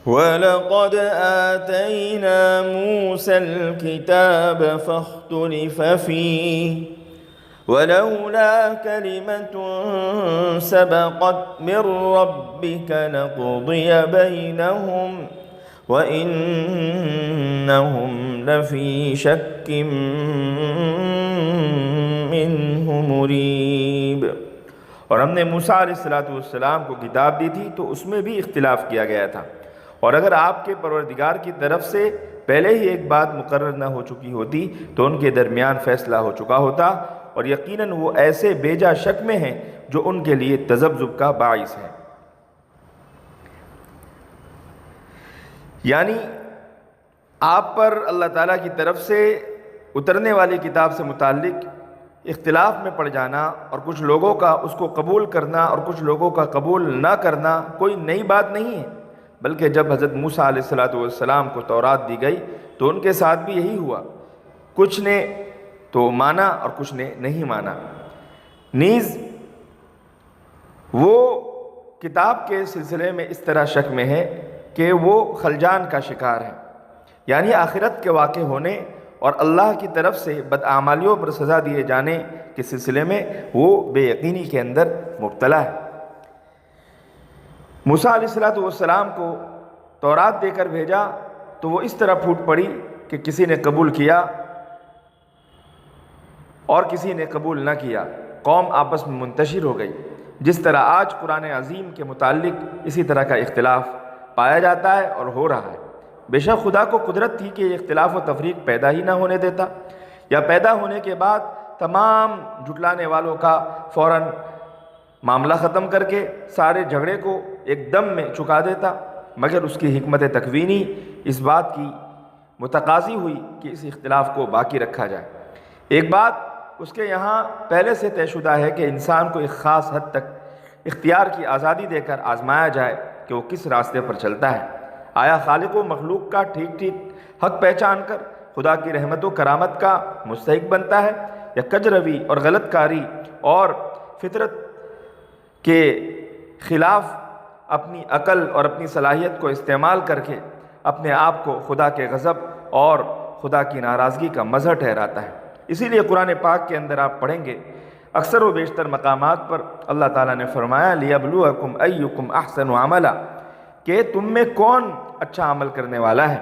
وَلَقَدْ آتَيْنَا مُوسَى الْكِتَابَ فَاخْتُلِفَ فِيهِ وَلَوْلَا كَلِمَةٌ سَبَقَتْ مِنْ رَبِّكَ لَقُضِيَ بَيْنَهُمْ وَإِنَّهُمْ لَفِي شَكٍّ مِّنْهُ مُرِيبٍ۔ اور ہم نے موسیٰ علیہ السلام کو کتاب دی تھی تو اس میں بھی اختلاف کیا گیا تھا، اور اگر آپ کے پروردگار کی طرف سے پہلے ہی ایک بات مقرر نہ ہو چکی ہوتی تو ان کے درمیان فیصلہ ہو چکا ہوتا، اور یقیناً وہ ایسے بیجا شک میں ہیں جو ان کے لیے تذبذب کا باعث ہے۔ یعنی آپ پر اللہ تعالیٰ کی طرف سے اترنے والی کتاب سے متعلق اختلاف میں پڑ جانا اور کچھ لوگوں کا اس کو قبول کرنا اور کچھ لوگوں کا قبول نہ کرنا کوئی نئی بات نہیں ہے، بلکہ جب حضرت موسیٰ علیہ السلام کو تورات دی گئی تو ان کے ساتھ بھی یہی ہوا، کچھ نے تو مانا اور کچھ نے نہیں مانا۔ نیز وہ کتاب کے سلسلے میں اس طرح شک میں ہے کہ وہ خلجان کا شکار ہے، یعنی آخرت کے واقع ہونے اور اللہ کی طرف سے بدعمالیوں پر سزا دیے جانے کے سلسلے میں وہ بے یقینی کے اندر مبتلا ہے۔ موسیٰ علیہ السلام کو تورات دے کر بھیجا تو وہ اس طرح پھوٹ پڑی کہ کسی نے قبول کیا اور کسی نے قبول نہ کیا، قوم آپس میں منتشر ہو گئی، جس طرح آج قرآن عظیم کے متعلق اسی طرح کا اختلاف پایا جاتا ہے اور ہو رہا ہے۔ بے شک خدا کو قدرت تھی کہ یہ اختلاف و تفریق پیدا ہی نہ ہونے دیتا، یا پیدا ہونے کے بعد تمام جھٹلانے والوں کا فوراً معاملہ ختم کر کے سارے جھگڑے کو ایک دم میں چکا دیتا، مگر اس کی حکمت تکوینی اس بات کی متقاضی ہوئی کہ اس اختلاف کو باقی رکھا جائے۔ ایک بات اس کے یہاں پہلے سے طے شدہ ہے کہ انسان کو ایک خاص حد تک اختیار کی آزادی دے کر آزمایا جائے کہ وہ کس راستے پر چلتا ہے۔ آیا خالق و مخلوق کا ٹھیک حق پہچان کر خدا کی رحمت و کرامت کا مستحق بنتا ہے، یا کجروی اور غلط کاری اور فطرت کے خلاف اپنی عقل اور اپنی صلاحیت کو استعمال کر کے اپنے آپ کو خدا کے غضب اور خدا کی ناراضگی کا مظہر ٹھہراتا ہے۔ اسی لیے قرآن پاک کے اندر آپ پڑھیں گے اکثر و بیشتر مقامات پر اللہ تعالیٰ نے فرمایا لِيَبْلُوَكُمْ أَيُّكُمْ أَحْسَنُ عَمَلًا، کہ تم میں کون اچھا عمل کرنے والا ہے۔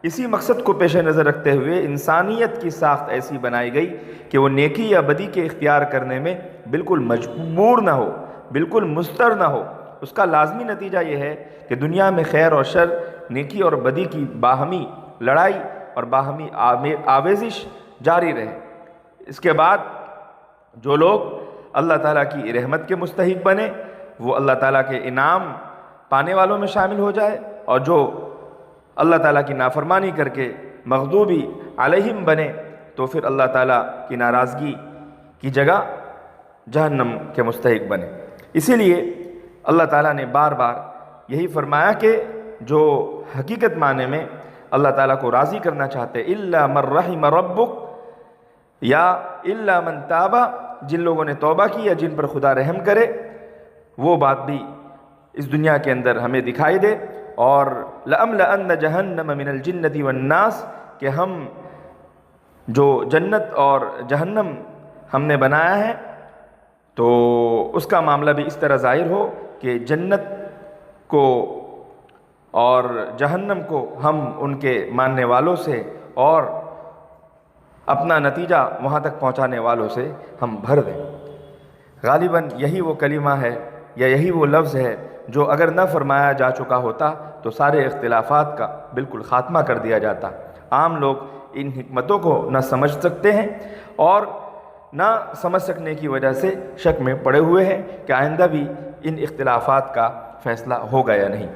اسی مقصد کو پیش نظر رکھتے ہوئے انسانیت کی ساخت ایسی بنائی گئی کہ وہ نیکی یا بدی کے اختیار کرنے میں بالکل مجبور نہ ہو، بالکل مضطر نہ ہو۔ اس کا لازمی نتیجہ یہ ہے کہ دنیا میں خیر اور شر، نیکی اور بدی کی باہمی لڑائی اور باہمی آویزش جاری رہے۔ اس کے بعد جو لوگ اللہ تعالیٰ کی رحمت کے مستحق بنے وہ اللہ تعالیٰ کے انعام پانے والوں میں شامل ہو جائے، اور جو اللہ تعالیٰ کی نافرمانی کر کے مغضوبی علیہم بنے تو پھر اللہ تعالیٰ کی ناراضگی کی جگہ جہنم کے مستحق بنے۔ اسی لیے اللہ تعالیٰ نے بار بار یہی فرمایا کہ جو حقیقت معنی میں اللہ تعالیٰ کو راضی کرنا چاہتے الا من رحم ربک، یا الا من تاب، جن لوگوں نے توبہ کی یا جن پر خدا رحم کرے، وہ بات بھی اس دنیا کے اندر ہمیں دکھائی دے۔ اور لَأَمْلَأَنَّ جَهَنَّمَ مِنَ الْجِنَّةِ وَالنَّاسِ، کہ ہم جو جنت اور جہنم ہم نے بنایا ہے تو اس کا معاملہ بھی اس طرح ظاہر ہو کہ جنت کو اور جہنم کو ہم ان کے ماننے والوں سے اور اپنا نتیجہ وہاں تک پہنچانے والوں سے ہم بھر دیں۔ غالباً یہی وہ کلمہ ہے یا یہی وہ لفظ ہے جو اگر نہ فرمایا جا چکا ہوتا تو سارے اختلافات کا بالکل خاتمہ کر دیا جاتا۔ عام لوگ ان حکمتوں کو نہ سمجھ سکتے ہیں اور نہ سمجھ سکنے کی وجہ سے شک میں پڑے ہوئے ہیں کہ آئندہ بھی ان اختلافات کا فیصلہ ہوگا یا نہیں۔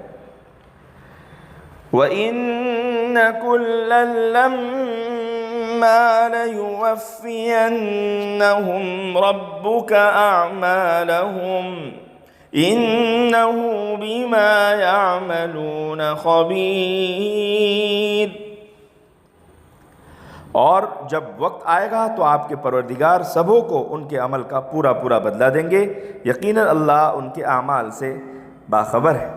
وَإِنَّ كُلًّا لَمَّا لَيُوَفِّيَنَّهُمْ رَبُّكَ أَعْمَالَهُمْ إِنَّهُ بِمَا يَعْمَلُونَ خَبِيرٌ۔ اور جب وقت آئے گا تو آپ کے پروردگار سبوں کو ان کے عمل کا پورا پورا بدلہ دیں گے، یقیناً اللہ ان کے اعمال سے باخبر ہے۔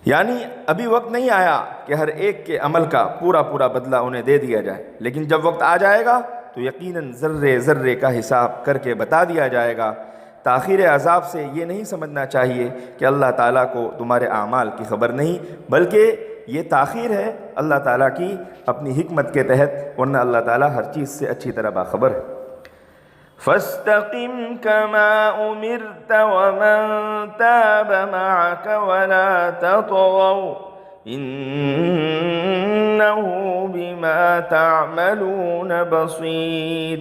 یعنی ابھی وقت نہیں آیا کہ ہر ایک کے عمل کا پورا پورا بدلہ انہیں دے دیا جائے، لیکن جب وقت آ جائے گا تو یقیناً ذرے ذرے کا حساب کر کے بتا دیا جائے گا۔ تاخیر عذاب سے یہ نہیں سمجھنا چاہیے کہ اللہ تعالیٰ کو تمہارے اعمال کی خبر نہیں، بلکہ یہ تاخیر ہے اللہ تعالیٰ کی اپنی حکمت کے تحت، ورنہ اللہ تعالیٰ ہر چیز سے اچھی طرح باخبر ہے۔ فاستقم كما أمرت ومن تاب معك ولا تطغوا إنه بما تعملون بصير۔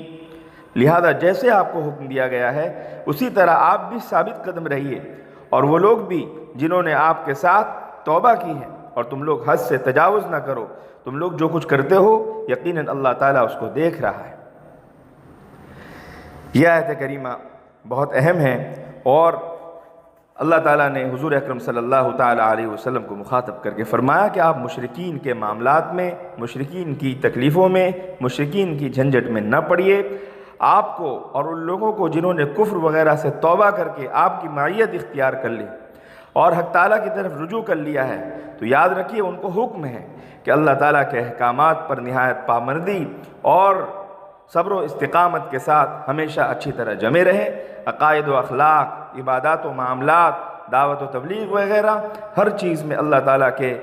لہذا جیسے آپ کو حکم دیا گیا ہے اسی طرح آپ بھی ثابت قدم رہیے، اور وہ لوگ بھی جنہوں نے آپ کے ساتھ توبہ کی ہے، اور تم لوگ حد سے تجاوز نہ کرو، تم لوگ جو کچھ کرتے ہو یقیناً اللہ تعالیٰ اس کو دیکھ رہا ہے۔ یہ آیت کریمہ بہت اہم ہے، اور اللہ تعالیٰ نے حضور اکرم صلی اللہ تعالیٰ علیہ وسلم کو مخاطب کر کے فرمایا کہ آپ مشرکین کے معاملات میں، مشرکین کی تکلیفوں میں، مشرکین کی جھنجھٹ میں نہ پڑیے۔ آپ کو اور ان لوگوں کو جنہوں نے کفر وغیرہ سے توبہ کر کے آپ کی معیت اختیار کر لی اور حق تعالیٰ کی طرف رجوع کر لیا ہے، تو یاد رکھیے ان کو حکم ہے کہ اللہ تعالیٰ کے احکامات پر نہایت پابندی اور صبر و استقامت کے ساتھ ہمیشہ اچھی طرح جمے رہیں۔ عقائد و اخلاق، عبادات و معاملات، دعوت و تبلیغ وغیرہ ہر چیز میں اللہ تعالیٰ کے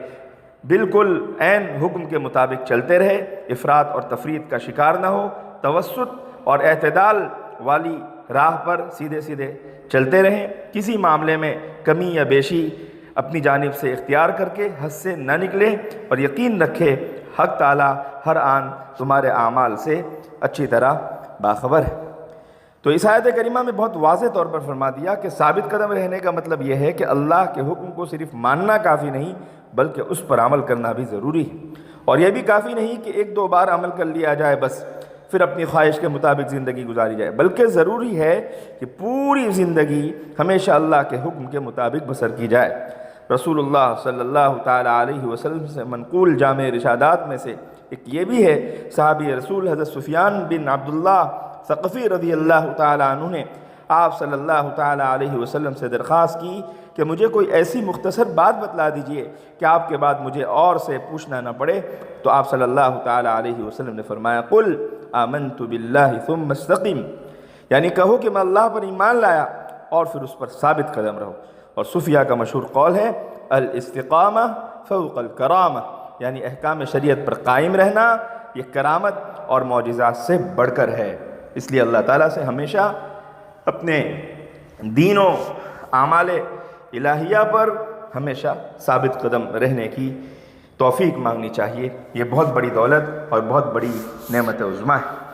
بالکل عین حکم کے مطابق چلتے رہے، افراط اور تفریط کا شکار نہ ہو، توسط اور اعتدال والی راہ پر سیدھے سیدھے چلتے رہیں، کسی معاملے میں کمی یا بیشی اپنی جانب سے اختیار کر کے حد سے نہ نکلے، اور یقین رکھے حق تعالیٰ ہر آن تمہارے اعمال سے اچھی طرح باخبر ہے۔ تو اس آیت کریمہ میں بہت واضح طور پر فرما دیا کہ ثابت قدم رہنے کا مطلب یہ ہے کہ اللہ کے حکم کو صرف ماننا کافی نہیں بلکہ اس پر عمل کرنا بھی ضروری ہے، اور یہ بھی کافی نہیں کہ ایک دو بار عمل کر لیا جائے بس پھر اپنی خواہش کے مطابق زندگی گزاری جائے، بلکہ ضروری ہے کہ پوری زندگی ہمیشہ اللہ کے حکم کے مطابق بسر کی جائے۔ رسول اللہ صلی اللہ تعالیٰ علیہ وسلم سے منقول جامع ارشادات میں سے ایک یہ بھی ہے، صحابی رسول حضرت سفیان بن عبداللہ ثقفی رضی اللہ تعالیٰ عنہ نے آپ صلی اللہ تعالیٰ علیہ وسلم سے درخواست کی کہ مجھے کوئی ایسی مختصر بات بتلا دیجئے کہ آپ کے بعد مجھے اور سے پوچھنا نہ پڑے، تو آپ صلی اللہ تعالیٰ علیہ وسلم نے فرمایا قل آمنت باللہ ثم استقم، یعنی کہو کہ میں اللہ پر ایمان لایا اور پھر اس پر ثابت قدم رہو۔ اور صوفیہ کا مشہور قول ہے الاستقامہ فوق الکرامہ، یعنی احکام شریعت پر قائم رہنا یہ کرامت اور معجزات سے بڑھ کر ہے۔ اس لیے اللہ تعالیٰ سے ہمیشہ اپنے دین و اعمال الہیہ پر ہمیشہ ثابت قدم رہنے کی توفیق مانگنی چاہیے۔ یہ بہت بڑی دولت اور بہت بڑی نعمت عظمیٰ ہے۔